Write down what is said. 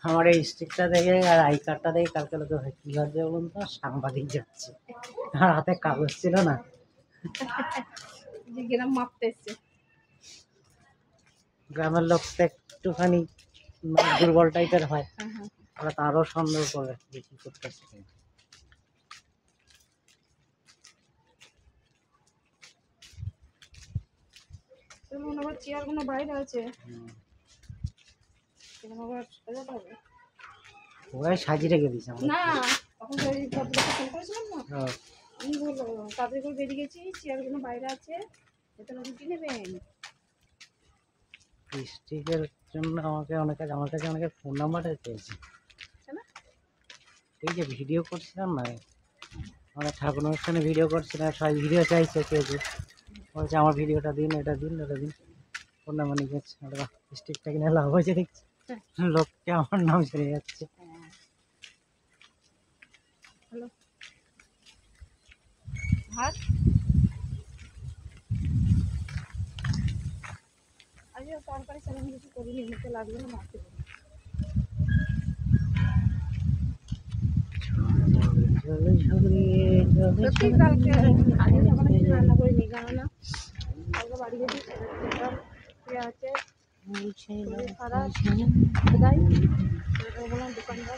আমার এই স্টিকটা দেখে আর আই কার্ডটা দেখে কালকে লোকে কি ভাবছে বলুন তো, সাংবাদিক যাচ্ছে। আর হাতে কাগজ ছিল না, মাপতে এসছে। গ্রামের লোক তো একটুখানি দুর্বল টাইপের হয়, ওরা তো আরো সন্দেহ করে যে কি করতেছে। মনে হয় চেয়ারগুলো বাইরে আছে, ওরাই সাজিয়ে রেখে দিয়েছে না তখন ফোন করেছিলাম না, আমি বললো তাদের করে বেরিয়ে গেছি, চেয়ারগুলো বাইরে আছে, ভেতরে রুটি নেবেন। স্টিকের জন্য আমার কাছে অনেকে ফোন নাম্বারটা চেয়েছে। এই যে ভিডিও করছিলাম না, আমরা ঠাকুর অনুষ্ঠানে ভিডিও করছিলাম, সবাই ভিডিও চাইছে, কেউ বলছে আমার ভিডিওটা দিন, এটা দিন, ওটা দিন, ফোন নাম্বার নিয়ে যাচ্ছে। স্টিকটা কিনে লাভ হয়েছে দেখছি, লোককে আমার নাম ছেড়ে যাচ্ছে। হ্যালো ভাত আজকে তরকারি সেরকম কিছু করিনি, মুখে লাগবে না, মাছতে করি। কালকে আজকে সকালে কিছু রান্না করিনি, কেননা কালকে বাড়ি গেছি, শুয়ে আছে, শরীর খারাপ, তাই বললাম দোকানদার